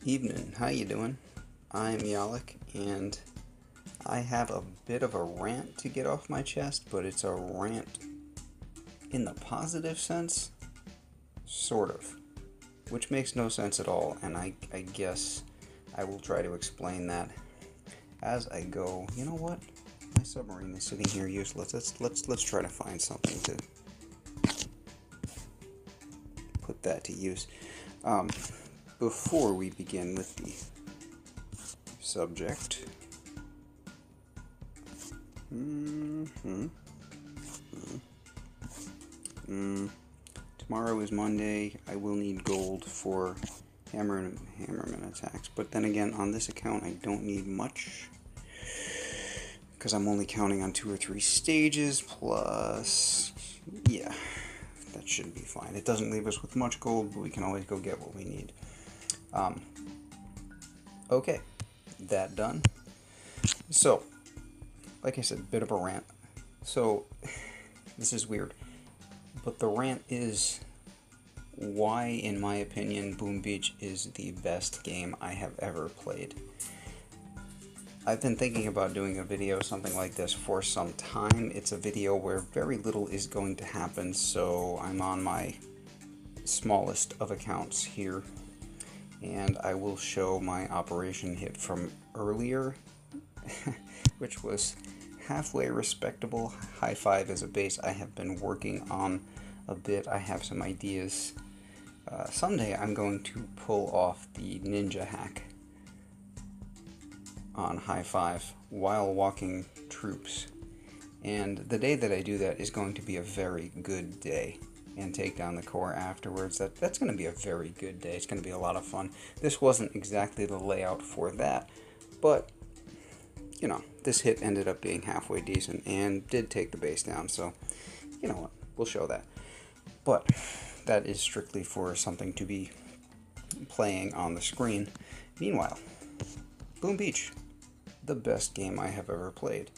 Evening, how you doing? I'm Yalik, and I have a bit of a rant to get off my chest, but it's a rant in the positive sense, sort of, which makes no sense at all, and I guess I will try to explain that as I go. You know what? My submarine is sitting here useless. Let's try to find something to put that to use. Before we begin with the subject. Tomorrow is Monday. I will need gold for hammerman attacks. But then again, on this account, I don't need much. Because I'm only counting on 2 or 3 stages, plus... yeah, that should be fine. It doesn't leave us with much gold, but we can always go get what we need. Okay, that done. So, like I said, bit of a rant. So, this is weird, but the rant is why, in my opinion, Boom Beach is the best game I have ever played. I've been thinking about doing a video, something like this, for some time. It's a video where very little is going to happen, so I'm on my smallest of accounts here, and I will show my operation hit from earlier, which was halfway respectable. High five as a base. I have been working on a bit. I have some ideas. Someday I'm going to pull off the ninja hack on high five while walking troops, and the day that I do that is going to be a very good day, and take down the core afterwards. That's going to be a very good day. It's going to be a lot of fun. This wasn't exactly the layout for that, but you know, this hit ended up being halfway decent and did take the base down, so you know what, we'll show that. But that is strictly for something to be playing on the screen. Meanwhile, Boom Beach, the best game I have ever played.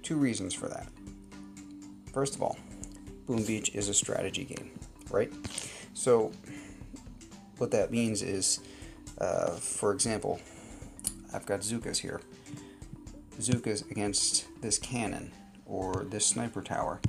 2 reasons for that. First of all, Boom Beach is a strategy game, right? So what that means is, for example, I've got Zookas here. Zookas against this cannon or this sniper tower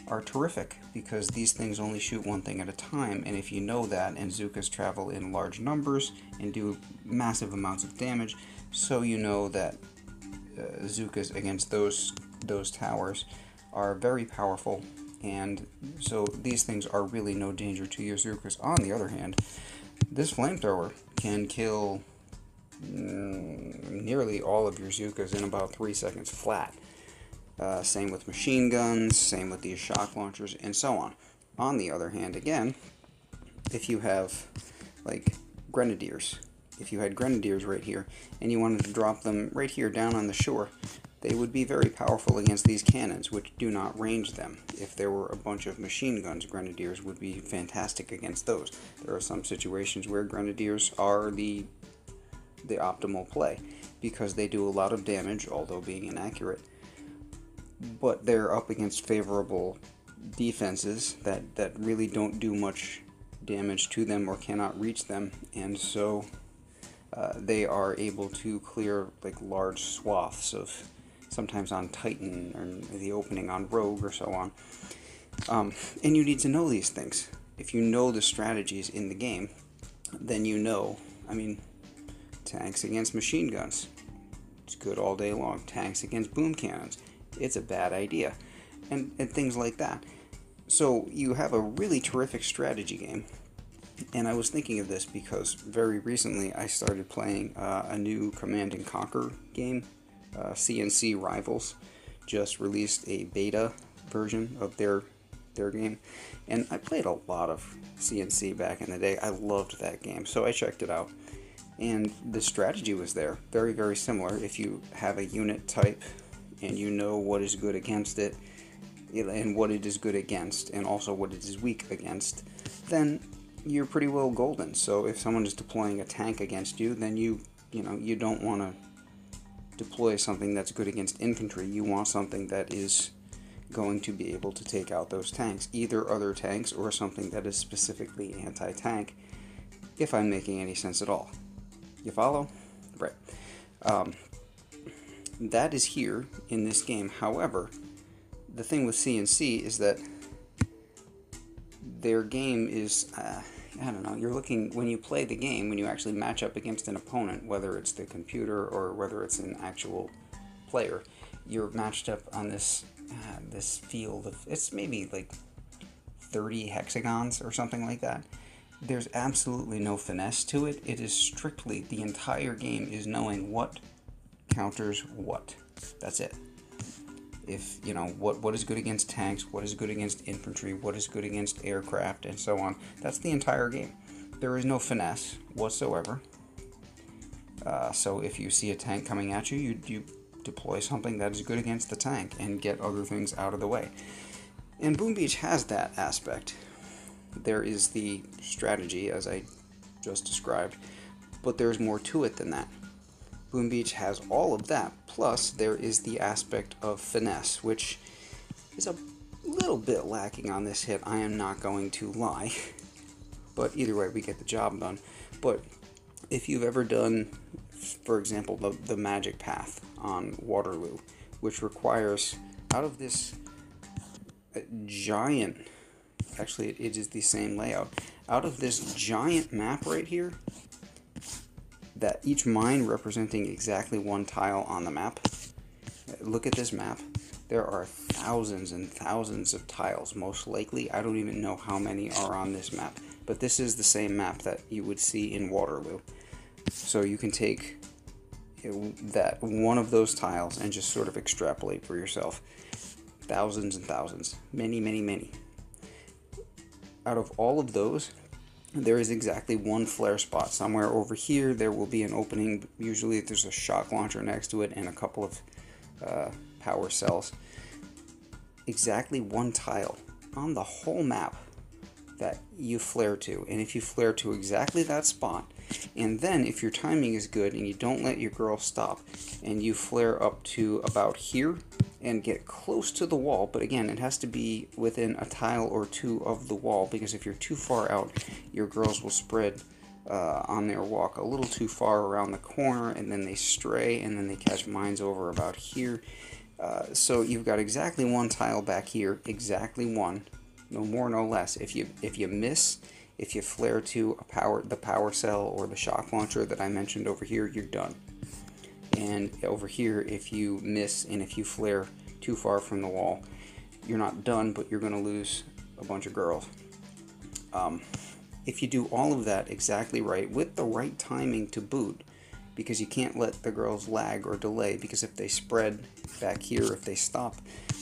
are terrific because these things only shoot one thing at a time, and if you know that, and Zookas travel in large numbers and do massive amounts of damage, so you know that Zookas against those towers are very powerful, and so these things are really no danger to your Zookas. On the other hand, this flamethrower can kill nearly all of your Zookas in about 3 seconds flat. Same with machine guns, same with these shock launchers, and so on. On the other hand, again, if you have, like, grenadiers, if you had grenadiers right here, and you wanted to drop them right here down on the shore, they would be very powerful against these cannons, which do not range them. If there were a bunch of machine guns, grenadiers would be fantastic against those. There are some situations where grenadiers are the optimal play, because they do a lot of damage, although being inaccurate, but they're up against favorable defenses that really don't do much damage to them or cannot reach them, and so they are able to clear like large swaths of, sometimes on Titan or the opening on Rogue or so on. And you need to know these things. If you know the strategies in the game, then you know, I mean, tanks against machine guns, it's good all day long. Tanks against boom cannons, it's a bad idea, and things like that. So you have a really terrific strategy game. And I was thinking of this because very recently I started playing a new Command & Conquer game. CNC Rivals just released a beta version of their game, and I played a lot of CNC back in the day. I loved that game, so I checked it out, and the strategy was there, very, very similar. If you have a unit type and you know what is good against it and what it is good against, and also what it is weak against, then you're pretty well golden. So if someone is deploying a tank against you, then you don't want to deploy something that's good against infantry. You want something that is going to be able to take out those tanks, either other tanks or something that is specifically anti-tank. if I'm making any sense at all. You follow? Right. That is here in this game. However, the thing with CNC is that their game is, I don't know, you're looking, when you play the game, when you actually match up against an opponent, whether it's the computer or whether it's an actual player, you're matched up on this this field of, it's maybe like 30 hexagons or something like that. There's absolutely no finesse to it. It is strictly, the entire game is knowing what counters what. That's it. If, you know, what is good against tanks, what is good against infantry, what is good against aircraft, and so on. That's the entire game. There is no finesse whatsoever. So if you see a tank coming at you, you deploy something that is good against the tank and get other things out of the way. And Boom Beach has that aspect. There is the strategy, as I just described, but there's more to it than that. Boom Beach has all of that, plus there is the aspect of finesse, which is a little bit lacking on this hit, I am not going to lie. But either way, we get the job done. But if you've ever done, for example, the Magic Path on Waterloo, which requires, out of this giant, actually it is the same layout, out of this giant map right here, that each mine representing exactly one tile on the map. Look at this map. There are thousands and thousands of tiles. Most likely, I don't even know how many are on this map. But this is the same map that you would see in Waterloo. So you can take that one of those tiles and just sort of extrapolate for yourself. Thousands and thousands. Many, many, many. Out of all of those, there is exactly one flare spot. Somewhere over here there will be an opening. Usually there's a shock launcher next to it and a couple of power cells. Exactly one tile on the whole map that you flare to. And if you flare to exactly that spot, and then if your timing is good and you don't let your girl stop, and you flare up to about here and get close to the wall, but again, it has to be within a tile or two of the wall, because if you're too far out, your girls will spread on their walk a little too far around the corner, and then they stray, and then they catch mines over about here. So you've got exactly one tile back here, exactly one, no more, no less. If you miss, if you flare to the power cell or the shock launcher that I mentioned over here, you're done. And over here, if you miss and if you flare too far from the wall, you're not done, but you're going to lose a bunch of girls. If you do all of that exactly right, with the right timing to boot, because you can't let the girls lag or delay, because if they spread back here, if they stop,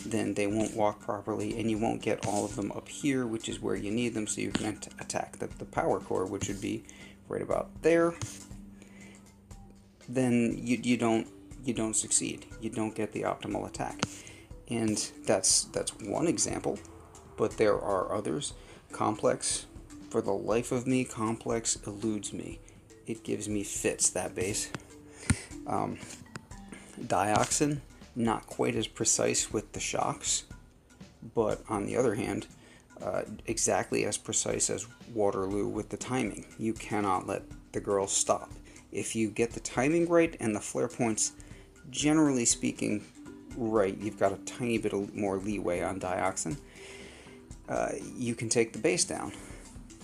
then they won't walk properly, and you won't get all of them up here, which is where you need them, so you can attack the power core, which would be right about there. Then you don't succeed. You don't get the optimal attack. And that's one example, but there are others. Complex, for the life of me, Complex eludes me. It gives me fits, that base. Dioxin, not quite as precise with the shocks, but on the other hand, exactly as precise as Waterloo with the timing. You cannot let the girls stop. If you get the timing right and the flare points, generally speaking, right, you've got a tiny bit more leeway on Dioxin. You can take the base down.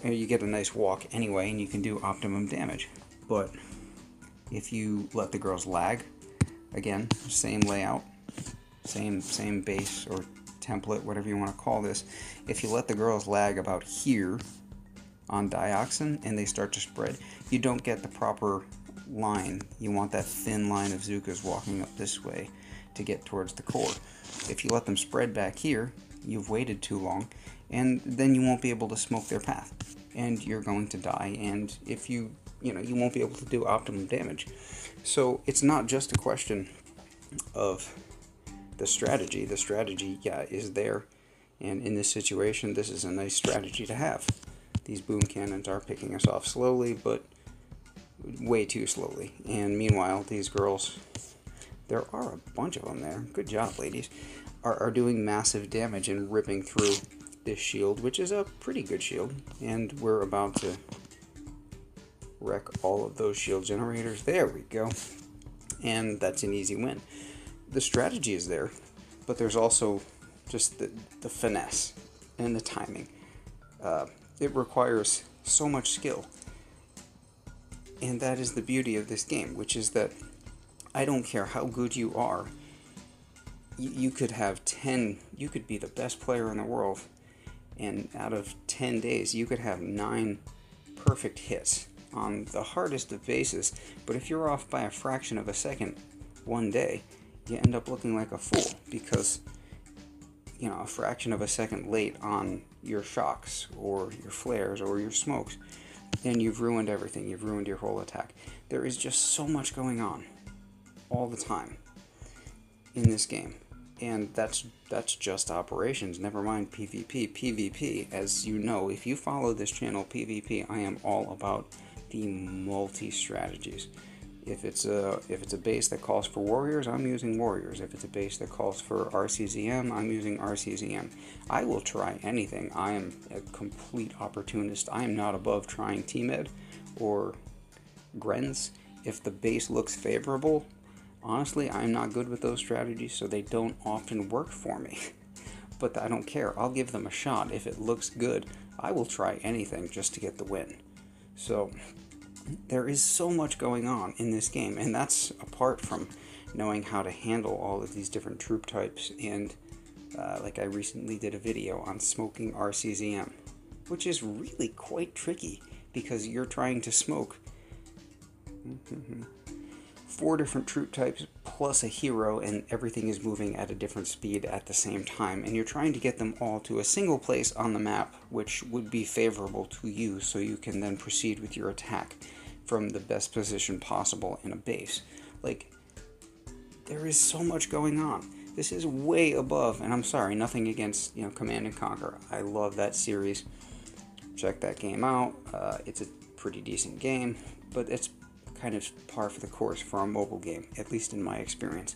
And you get a nice walk anyway, and you can do optimum damage. But if you let the girls lag, again, same layout, same base or template, whatever you want to call this. If you let the girls lag about here on Dioxin and they start to spread, you don't get the proper line. You want that thin line of Zookas walking up this way to get towards the core. If you let them spread back here, you've waited too long, and then you won't be able to smoke their path, and you're going to die, and if you won't be able to do optimum damage. So it's not just a question of the strategy. The strategy, yeah, is there, and in this situation, this is a nice strategy to have. These boom cannons are picking us off slowly, but way too slowly. And meanwhile, these girls, there are a bunch of them there, good job ladies, are doing massive damage and ripping through this shield, which is a pretty good shield. And we're about to wreck all of those shield generators. There we go. And that's an easy win. The strategy is there, but there's also just the finesse and the timing. It requires so much skill. And that is the beauty of this game, which is that I don't care how good you are. You could have 10, you could be the best player in the world, and out of 10 days, you could have 9 perfect hits on the hardest of bases. But if you're off by a fraction of a second one day, you end up looking like a fool because, you know, a fraction of a second late on your shocks or your flares or your smokes, and you've ruined everything. You've ruined your whole attack. There is just so much going on all the time in this game, and that's just operations, never mind PvP. PvP, as you know, if you follow this channel, PvP, I am all about the multi-strategies. If it's a base that calls for warriors, I'm using warriors. If it's a base that calls for RCZM, I'm using RCZM. I will try anything. I am a complete opportunist. I am not above trying T-Med or Grens. If the base looks favorable, honestly, I'm not good with those strategies, so they don't often work for me. But I don't care. I'll give them a shot. If it looks good, I will try anything just to get the win. So there is so much going on in this game, and that's apart from knowing how to handle all of these different troop types. And like I recently did a video on smoking RCZM, which is really quite tricky because you're trying to smoke 4 different troop types plus a hero, and everything is moving at a different speed at the same time, and you're trying to get them all to a single place on the map which would be favorable to you, so you can then proceed with your attack from the best position possible in a base. Like, there is so much going on. This is way above, and I'm sorry, nothing against, you know, Command & Conquer. I love that series. Check that game out. It's a pretty decent game, but it's kind of par for the course for a mobile game, at least in my experience.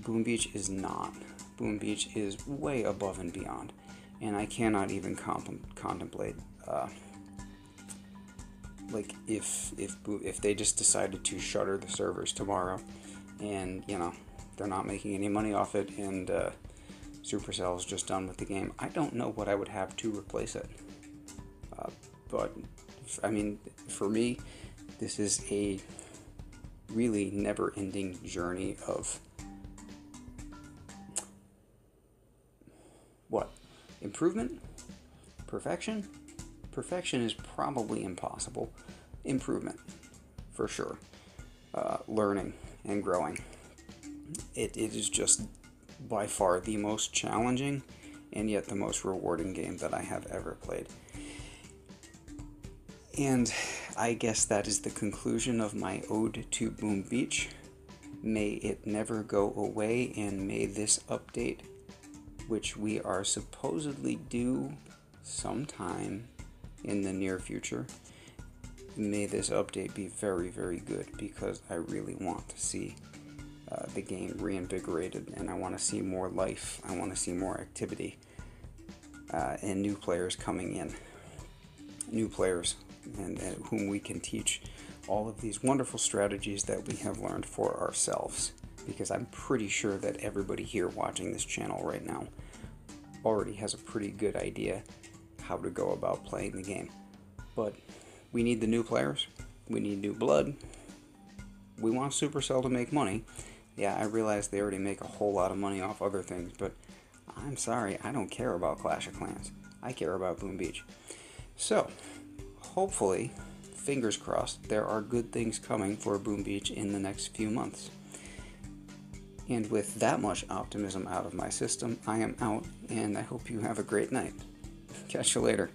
Boom Beach is not. Boom Beach is way above and beyond, and I cannot even contemplate like if they just decided to shutter the servers tomorrow, and you know they're not making any money off it, and Supercell's just done with the game. I don't know what I would have to replace it. But I mean, for me, this is a really never-ending journey of what? Improvement? Perfection? Perfection is probably impossible. Improvement, for sure. Learning and growing. It is just by far the most challenging and yet the most rewarding game that I have ever played. And I guess that is the conclusion of my ode to Boom Beach. May it never go away, and may this update, which we are supposedly due sometime in the near future, may this update be very, very good, because I really want to see the game reinvigorated, and I want to see more life, I want to see more activity, and new players coming in. New players and whom we can teach all of these wonderful strategies that we have learned for ourselves, because I'm pretty sure that everybody here watching this channel right now already has a pretty good idea how to go about playing the game. But we need the new players, we need new blood, we want Supercell to make money. Yeah, I realize they already make a whole lot of money off other things, but I'm sorry, I don't care about Clash of Clans. I care about Boom Beach. So, hopefully, fingers crossed, there are good things coming for Boom Beach in the next few months. And with that much optimism out of my system, I am out, and I hope you have a great night. Catch you later.